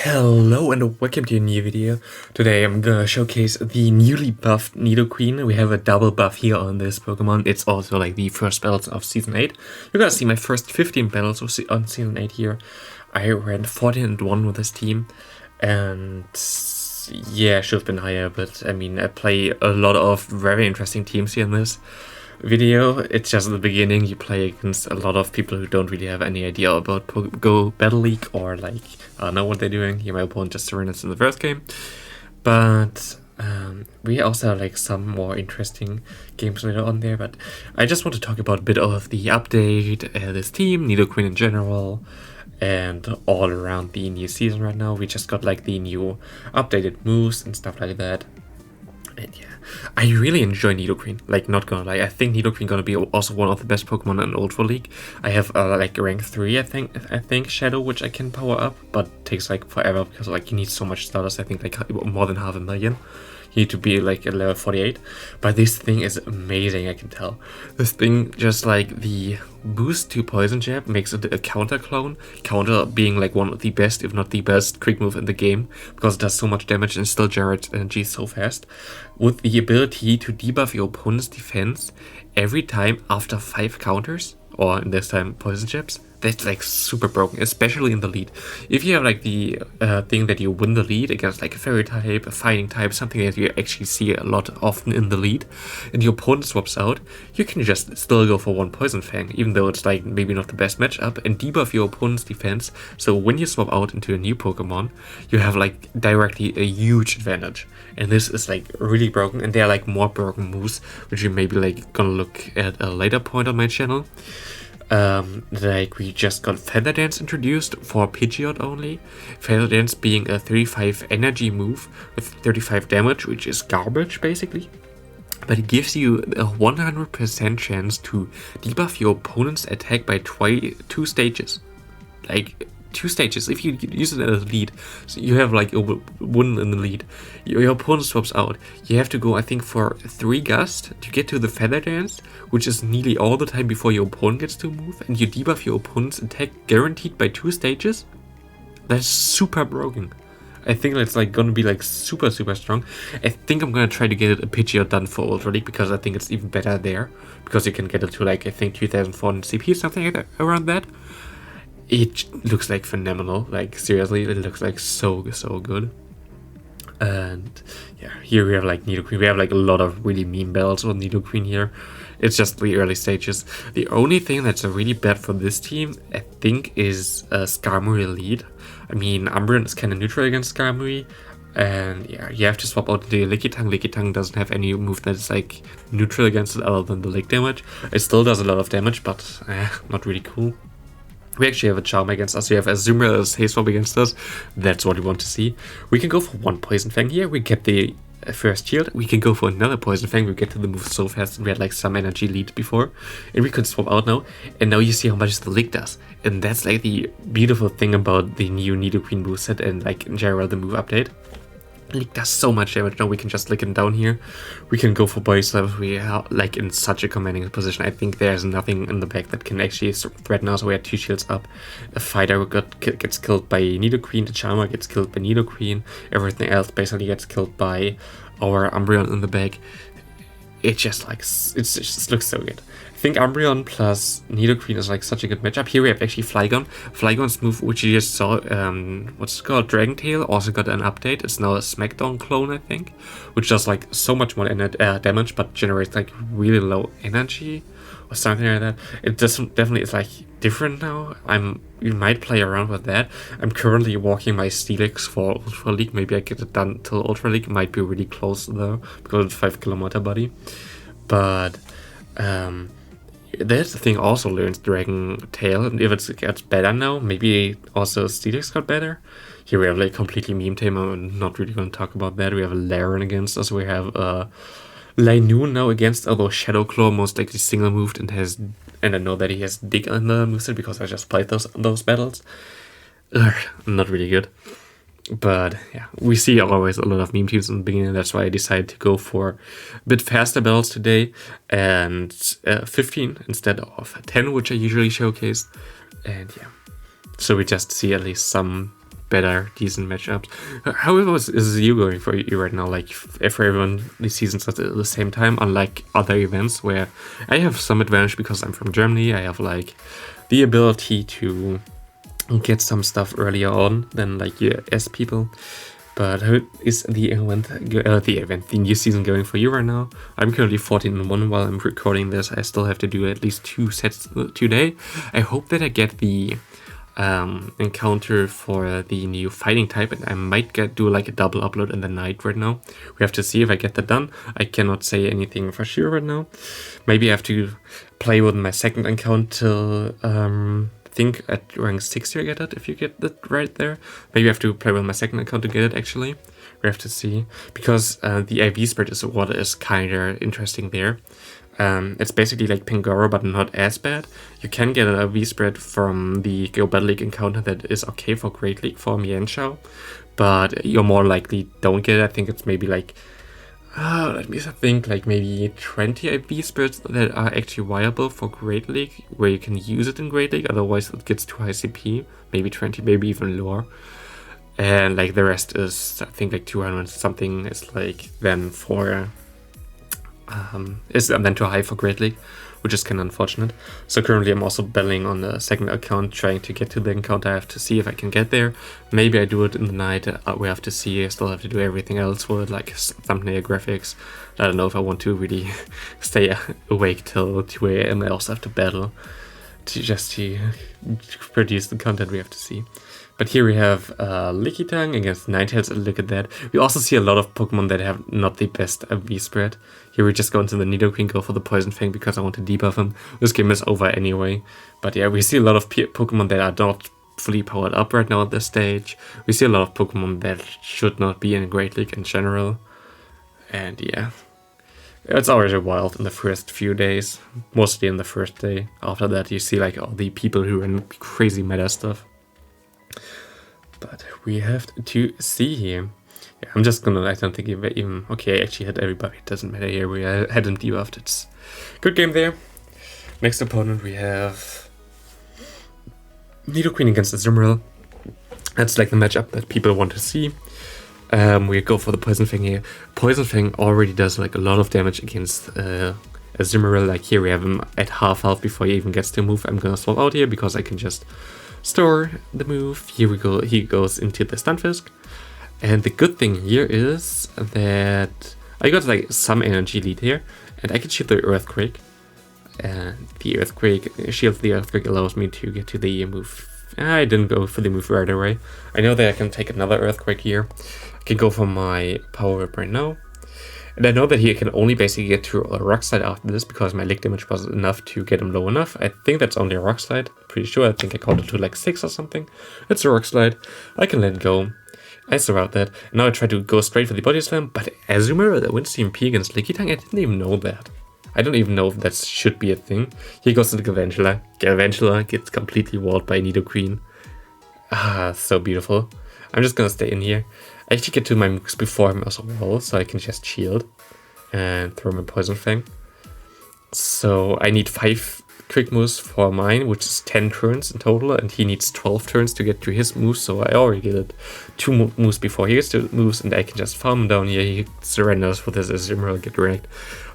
Hello and welcome to a new video. Today I'm gonna showcase the newly buffed Nidoqueen. We have a double buff here on this Pokemon. It's also like the first battles of Season 8. You're gonna see my first 15 battles on Season 8 here. I ran 14-1 with this team. And yeah, should have been higher, but I mean, I play a lot of very interesting teams here in this video. It's just the beginning. You play against a lot of people who don't really have any idea about Go Battle League or like know what they're doing. Here my opponent just surrendered in the first game, but we also have like some more interesting games later on there. But I just want to talk about a bit of the update, this team, Nidoqueen in general, and all around the new season right now. We just got like the new updated moves and stuff like that. And yeah, I really enjoy Nidoqueen, like not gonna lie. I think Nidoqueen gonna be also one of the best Pokemon in Ultra League. I have like rank 3 I think Shadow, which I can power up, but takes like forever because like you need so much stardust. I think like more than 500,000. You need to be like at level 48, but this thing is amazing. I can tell this thing, just like the boost to Poison Jab, makes it a counter clone, counter being like one of the best, if not the best, quick move in the game, because it does so much damage and still generates energy so fast, with the ability to debuff your opponent's defense every time after 5 counters, or in this time Poison Jabs. That's like super broken, especially in the lead. If you have like the thing that you win the lead against like a fairy type, a fighting type, something that you actually see a lot often in the lead, and your opponent swaps out, you can just still go for one Poison Fang, even though it's like maybe not the best matchup, and debuff your opponent's defense. So when you swap out into a new Pokemon, you have like directly a huge advantage. And this is like really broken, and there are like more broken moves, which you maybe like gonna look at a later point on my channel. Like we just got Feather Dance introduced for Pidgeot only. Feather Dance being a 35 energy move with 35 damage, which is garbage basically. But it gives you a 100% chance to debuff your opponent's attack by 2 stages. Like 2 stages. If you use it as a lead, so you have like a win in the lead. Your opponent swaps out. You have to go, I think, for 3 Gust to get to the Feather Dance, which is nearly all the time before your opponent gets to move, and you debuff your opponent's attack guaranteed by 2 stages. That's super broken. I think it's like gonna be like super strong. I think I'm gonna try to get it a Pidgeot done for Ultra League, because I think it's even better there, because you can get it to like, I think 2400 CP, something like that, around that. It looks like phenomenal, like seriously, it looks like so good. And yeah, here we have like Nidoqueen. We have like a lot of really meme battles on Nidoqueen here. It's just the early stages. The only thing that's really bad for this team, I think, is Skarmory lead. I mean, Umbreon is kind of neutral against Skarmory, and yeah, you have to swap out the Lickitung. Lickitung doesn't have any move that is like neutral against it other than the lick damage. It still does a lot of damage, but not really cool. We actually have a Charm against us. We have Azumarill as Haze Swap against us. That's what we want to see. We can go for 1 Poison Fang here. We get the first shield. We can go for another Poison Fang. We get to the move so fast, and we had like some energy lead before. And we could swap out now. And now you see how much the Lick does. And that's like the beautiful thing about the new Nidoqueen moveset and like in general the move update. Lick does so much damage. Now we can just lick it down here. We can go for body slams. We are like in such a commanding position. I think there's nothing in the back that can actually threaten us. We had 2 shields up. A fighter gets killed by Nidoqueen. The Charmer gets killed by Nidoqueen. Everything else basically gets killed by our Umbreon in the back. It just looks so good. I think Umbreon plus Nidoqueen is like such a good matchup. Here we have actually Flygon. Flygon's move, which you just saw, what's it called? Dragon Tail, also got an update. It's now a Smackdown clone, I think, which does like so much more damage, but generates like really low energy or something like that. It definitely is like different now. You might play around with that. I'm currently walking my Steelix for Ultra League. Maybe I get it done till Ultra League. Might be really close though, because it's 5 kilometer body. But that's the thing, also learns Dragon Tail, and if it gets better now, maybe also Steelix got better. Here we have like completely meme team. I'm not really going to talk about that. We have a Laren against us. We have Linoon now against, although Shadow Claw most likely single moved and I know that he has Dig in the moveset because I just played those battles. Not really good. But yeah, we see always a lot of meme teams in the beginning. That's why I decided to go for a bit faster battles today, and 15 instead of 10, which I usually showcase. And yeah, so we just see at least some better, decent matchups. However, is you going for you right now? Like, for everyone, the seasons at the same time, unlike other events where I have some advantage because I'm from Germany. I have like the ability to get some stuff earlier on than like US people. But how is the new season going for you right now? I'm currently 14-1 while I'm recording this. I still have to do at least 2 sets today. I hope that I get the encounter for the new fighting type, and I might do like a double upload in the night right now. We have to see if I get that done. I cannot say anything for sure right now. Maybe I have to play with my second account till I think at rank 60 I get it, if you get that right there. Maybe I have to play with my second account to get it, actually. We have to see. Because the IV spread is what is kind of interesting there. It's basically like Pingoro, but not as bad. You can get an IV spread from the Go Battle League encounter that is okay for Great League for Mienshao. But you're more likely don't get it. I think it's maybe like... let me think, like maybe 20 IV spreads that are actually viable for Great League, where you can use it in Great League, otherwise it gets too high CP, maybe 20, maybe even lower. And like the rest is, I think like 200 something is like then for, is then too high for Great League, which is kind of unfortunate. So currently I'm also battling on the second account, trying to get to the encounter. I have to see if I can get there. Maybe I do it in the night. We have to see. I still have to do everything else for it, like thumbnail graphics. I don't know if I want to really stay awake till 2 AM. I also have to battle to produce the content. We have to see. But here we have Lickitung against Ninetales, and look at that. We also see a lot of Pokemon that have not the best V spread. Here we just go into the Nidoqueen, go for the Poison Fang because I want to debuff him. This game is over anyway. But yeah, we see a lot of Pokemon that are not fully powered up right now at this stage. We see a lot of Pokemon that should not be in a Great League in general. And yeah, it's already wild in the first few days. Mostly in the first day. After that you see like all the people who run crazy meta stuff. But we have to see here. Yeah, I'm just gonna, I don't think even, okay, I actually hit everybody, it doesn't matter here, we hadn't debuffed, it's good game there. Next opponent we have Nidoqueen against Azumarill. That's like the matchup that people want to see. We go for the Poison Fang here. Poison Fang already does like a lot of damage against Azumarill. Like here we have him at half health before he even gets to move. I'm gonna swap out here because I can just store the move. Here we go, he goes into the Stunfisk. And the good thing here is that I got like some energy lead here, and I can shield the Earthquake. And the Earthquake, shield the Earthquake allows me to get to the move. I didn't go for the move right away. I know that I can take another Earthquake here. I can go for my Power Whip right now. And I know that he can only basically get to a Rock Slide after this because my lick damage was enough to get him low enough. I think that's only a Rock Slide. Pretty sure. I think I counted to like 6 or something. It's a Rock Slide. I can let it go. I surround that. And now I try to go straight for the Body Slam, but Azumarill wins CMP against Lickitung. I didn't even know that. I don't even know if that should be a thing. Here goes to the Galvantula. Galvantula gets completely walled by Nidoqueen. Ah, so beautiful. I'm just gonna stay in here. I actually get to my moves before him as well, so I can just shield and throw my Poison Fang. So I need 5 quick moves for mine, which is 10 turns in total, and he needs 12 turns to get to his moves, so I already get it 2 moves before he gets to moves, and I can just farm him down here. He surrenders with his Azumarill, get wrecked.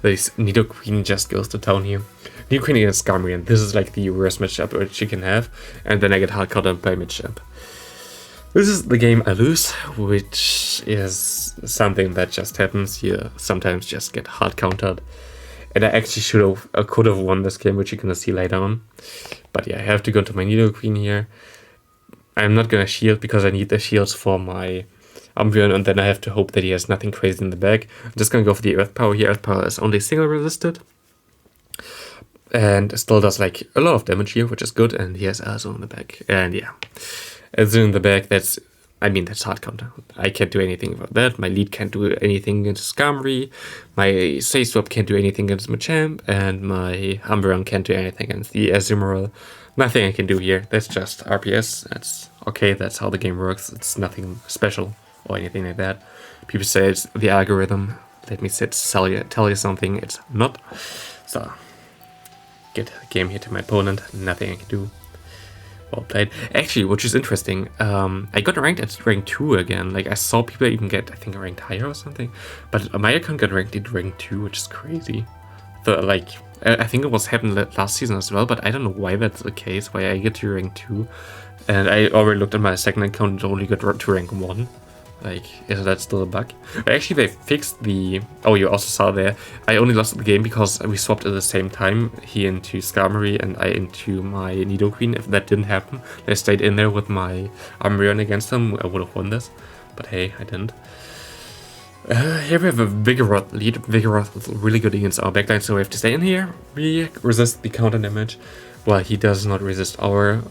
This Nidoqueen just goes to town here. Nidoqueen against Skarmory, this is like the worst matchup which you can have, and then I get hard countered by Midchamp. This is the game I lose, which is something that just happens. You sometimes just get hard countered. And I actually could have won this game, which you're gonna see later on. But yeah, I have to go to my Nidoqueen here. I'm not gonna shield because I need the shields for my Umbreon, and then I have to hope that he has nothing crazy in the bag. I'm just gonna go for the Earth Power here. Earth Power is only single resisted. And still does like a lot of damage here, which is good. And he has Azu in the back. And yeah, Azu in the back, that's hard counter. I can't do anything about that. My lead can't do anything against Skarmory. My Say Swap can't do anything against Machamp. And my Umbreon can't do anything against the Azumarill. Nothing I can do here. That's just RPS. That's okay. That's how the game works. It's nothing special or anything like that. People say it's the algorithm. Let me tell you something. It's not. So, get a game here to my opponent. Nothing I can do. Well played. Actually, which is interesting, I got ranked at rank 2 again. Like, I saw people even get, I think, ranked higher or something. But my account got ranked at rank 2, which is crazy. Like, I think it was happened last season as well, but I don't know why that's the case, why I get to rank 2. And I already looked at my second account and only got to rank 1. Like, is that still a bug? Actually, they fixed the... Oh, you also saw there. I only lost the game because we swapped at the same time. He into Skarmory and I into my Nidoqueen. If that didn't happen, I stayed in there with my Azumarill against him. I would have won this. But hey, I didn't. Here we have a Vigoroth lead. Vigoroth is really good against our backline, so we have to stay in here. We resist the counter damage, while he does not resist our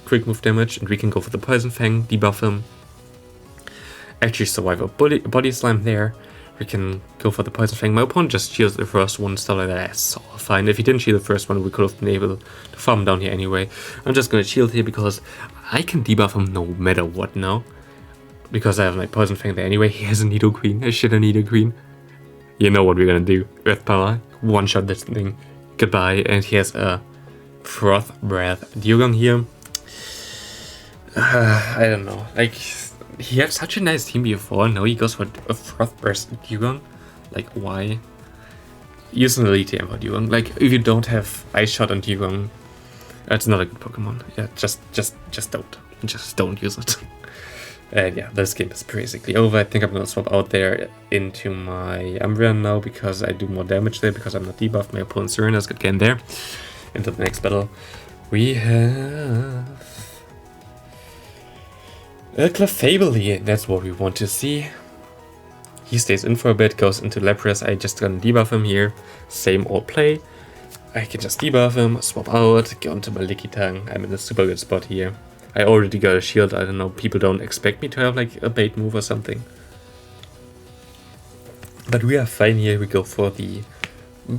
quick move damage. And we can go for the Poison Fang, debuff him. Actually survive a body slam there. We can go for the Poison Fang. My opponent just shields the first one, stuff like that. That's all fine. If he didn't shield the first one, we could have been able to farm down here anyway. I'm just gonna shield here because I can debuff him no matter what now. Because I have my Poison Fang there anyway. He has a Nidoqueen. I should have Nidoqueen. You know what we're gonna do. Earth Power. One shot this thing. Goodbye. And he has a Froth Breath Dugong here. I don't know. Like... He had such a nice team before, now he goes for a Froth Burst Dugong. Like, why? Use an Elite TM for Dugong. Like, if you don't have Ice Shot on Dugong, that's not a good Pokemon. Yeah, just don't. Just don't use it. And yeah, this game is basically over. I think I'm gonna swap out there into my Umbreon now, because I do more damage there, because I'm not debuffed. My opponent's Serena's good game there. Into the next battle. We have... a Clefable, that's what we want to see. He stays in for a bit, goes into Lapras. I just gonna debuff him here. Same old play. I can just debuff him, swap out, go onto my Lickitung. I'm in a super good spot here. I already got a shield. I don't know, people don't expect me to have like a bait move or something. But we are fine here. We go for the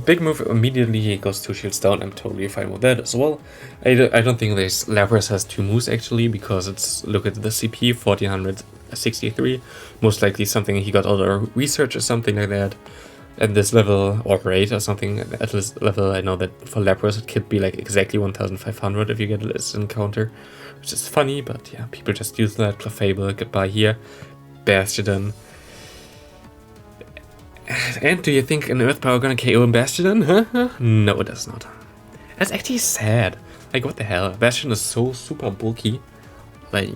big move immediately. He goes 2 shields down. I'm totally fine with that as well. I don't think this Lapras has 2 moves actually, because it's, look at the CP, 1463. Most likely something he got out of research or something like that. At this level, or rate or something, at this level I know that for Lapras it could be like exactly 1500 if you get this encounter. Which is funny, but yeah, people just use that. Clefable, goodbye here. Bastiodon. And do you think an Earth Power gonna KO in Bastiodon? Huh? No, it does not. That's actually sad. Like, what the hell? Bastiodon is so super bulky. Like,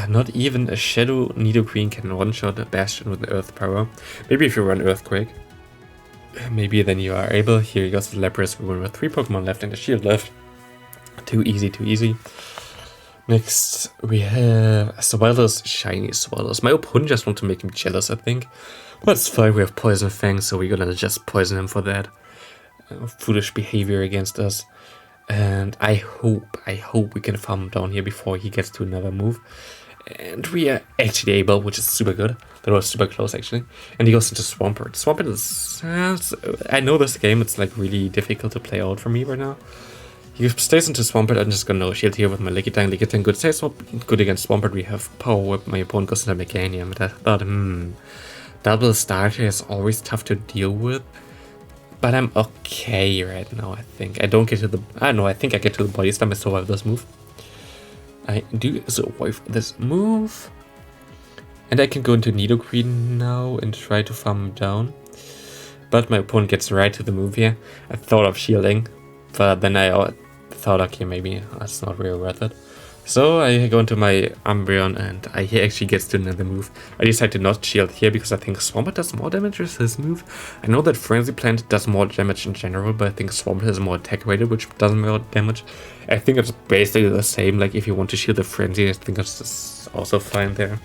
not even a Shadow Nidoqueen can one-shot a Bastiodon with an Earth Power. Maybe if you run Earthquake. Maybe then you are able. Here you go, the Lapras. We win with 3 Pokemon left and a shield left. Too easy, too easy. Next, we have Swallows, shiny Swallows. My opponent just wants to make him jealous, I think. But it's fine, we have Poison Fang, so we're gonna just poison him for that. Foolish behavior against us. And I hope we can farm him down here before he gets to another move. And we are actually able, which is super good. That was super close, actually. And he goes into Swampert. Swampert is... I know this game, it's like really difficult to play out for me right now. He stays into Swampert. I'm just gonna no-shield here with my Lickitung. Lickitung, good save swap. Good against Swampert. We have Power Whip. My opponent goes into Meganium. But I thought, double starter is always tough to deal with. But I'm okay right now, I think. I don't get to the... I don't know, I think I get to the body slam. I survive this move. I do survive this move. And I can go into Nidoqueen now and try to farm him down. But my opponent gets right to the move here. I thought of shielding. But then I thought, okay, maybe that's not really worth it. So I go into my Umbreon and he actually gets to another move. I decide to not shield here because I think Swampert does more damage with his move. I know that Frenzy Plant does more damage in general, but I think Swampert is more attack rated, which does more damage. I think it's basically the same. Like if you want to shield the Frenzy, I think it's also fine there.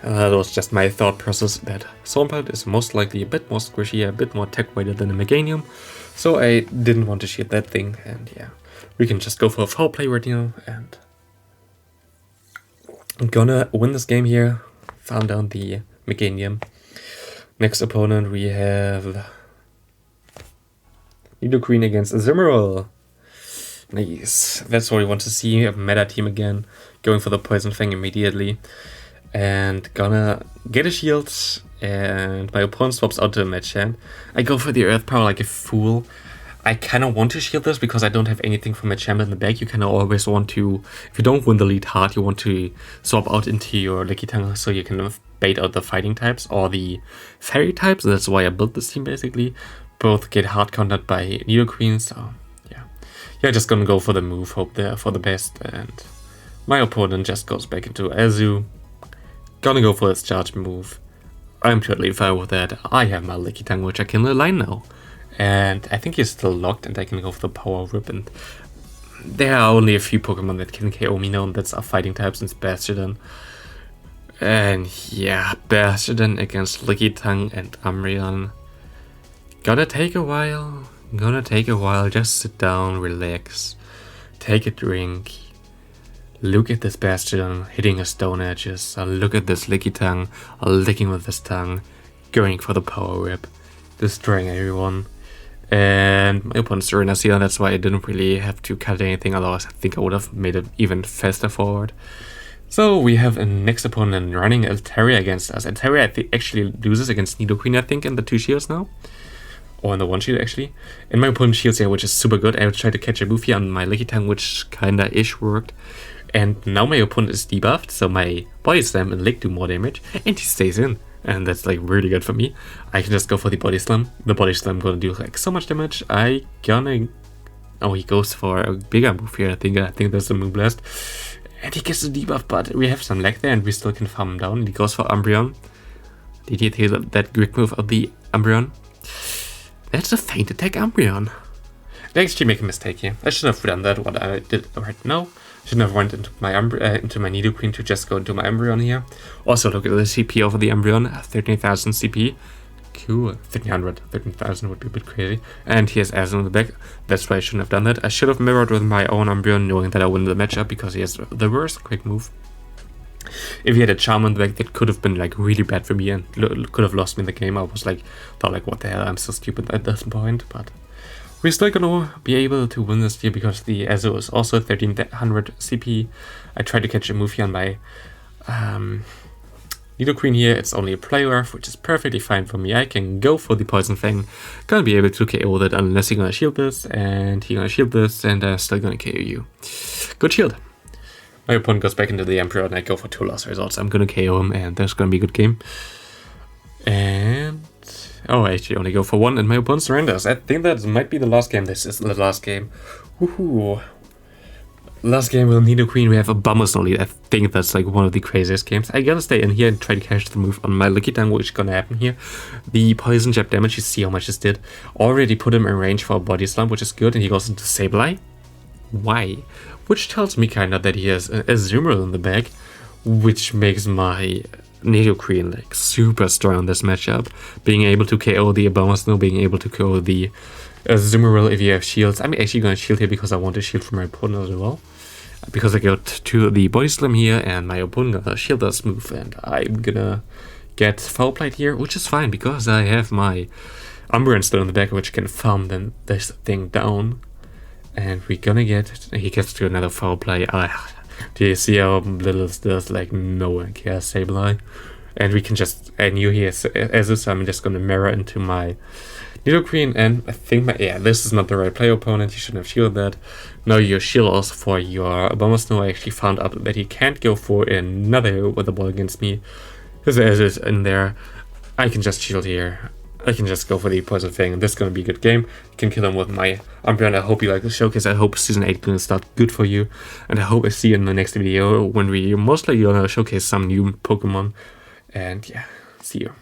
That was just my thought process that Swampert is most likely a bit more squishy, a bit more attack weighted than a Meganium. So I didn't want to shield that thing, and yeah. We can just go for a foul play right now, and I'm gonna win this game here. Farm down the Meganium. Next opponent we have Nidoqueen against Azumarill. Nice. That's what we want to see. A meta team again. Going for the Poison Fang immediately. And gonna get a shield. And my opponent swaps out to a Machamp. I go for the Earth Power like a fool. I kind of want to shield this because I don't have anything from my champion in the back. You kind of always want to, if you don't win the lead hard, you want to swap out into your Lickitung so you can bait out the fighting types or the fairy types. That's why I built this team basically. Both get hard countered by Nidoqueen, so yeah. Yeah, just gonna go for the move, hope there for the best, and my opponent just goes back into Azu. Gonna go for his charge move. I'm totally fine with that. I have my Lickitung, which I can align now. And I think he's still locked, and I can go for the Power Whip. And there are only a few Pokemon that can KO me now, and that's our fighting types, and it's Bastiodon. And yeah, Bastiodon against Lickitung and Umbreon. Gonna take a while. Just sit down, relax, take a drink. Look at this Bastiodon hitting his stone edges. Look at this Lickitung licking with his tongue, going for the Power Whip, destroying everyone. And my opponent's Serena's here, that's why I didn't really have to cut anything, otherwise I think I would have made it even faster forward. So we have a next opponent running Altaria against us. Altaria actually loses against Nidoqueen, I think, in the 2 shields now. Or in the 1 shield, actually. And my opponent shields here, which is super good. I tried to catch a move here on my Lickitung, which kinda-ish worked. And now my opponent is debuffed, so my Body Slam and Lick do more damage, and he stays in. And that's like really good for me. I can just go for the Body Slam. The Body Slam gonna do like so much damage. Oh, he goes for a bigger move here. I think that's the Moon Blast. And he gets the debuff, but we have some lag there and we still can farm him down. And he goes for Umbreon. Did you hear that quick move of the Umbreon? That's a feint attack Umbreon. I actually make a mistake here. I shouldn't have done that, what I did right now. Shouldn't have went into my Nidoqueen to just go into my Umbreon here. Also, look at the CP over the Umbreon, 13,000 CP. Cool, 1,300, 13,000 would be a bit crazy. And he has Azumarill in the back. That's why I shouldn't have done that. I should have mirrored with my own Umbreon, knowing that I win the matchup because he has the worst quick move. If he had a Charm in the back, that could have been like really bad for me and could have lost me in the game. I was like, thought like, what the hell? I'm so stupid at this point, but. We're still gonna be able to win this here because the Azu is also 1300 CP. I tried to catch a move here on my Nidoqueen here. It's only a Play Earth, which is perfectly fine for me. I can go for the Poison Fang. Gonna be able to KO that unless he's gonna shield this, and he's gonna shield this, and I'm still gonna KO you. Good shield. My opponent goes back into the Emperor, and I go for 2 lost results. I'm gonna KO him, and that's gonna be a good game. And oh, I actually only go for 1, and my opponent surrenders. I think that might be the last game. This is the last game. Woohoo! Last game with Nidoqueen, we have a Abomasnow lead. I think that's like one of the craziest games. I gotta stay in here and try to catch the move on my Lickitung, which is gonna happen here. The Poison Jab damage, you see how much this did. Already put him in range for a Body Slam, which is good, and he goes into Sableye. Why? Which tells me kinda that he has a Azumarill in the back, which makes my Nidoqueen like super strong on this matchup, being able to KO the Abomasnow, being able to KO the Azumarill if you have shields. I'm actually gonna shield here because I want to shield from my opponent as well, because I got to the Body Slam here and my opponent gonna shield this move, and I'm gonna get Foul Play here, which is fine because I have my Umbreon still in the back, which can farm then this thing down, and we're gonna he gets to another Foul Play. Do you see how little this does? Like, no one cares, Sableye. And we can just, I knew he has Azu, so I'm just gonna mirror into my Nidoqueen, and I think this is not the right play opponent, you shouldn't have shielded that. Now your shield also for your Abomasnow. I actually found out that he can't go for another hit with the ball against me. His Azu is in there. I can just shield here. I can just go for the Poison Fang, and this is going to be a good game. I can kill him with my Umbreon. I hope you like the showcase. I hope Season 8 is going to start good for you. And I hope I see you in the next video when we most likely going to showcase some new Pokemon. And yeah, see you.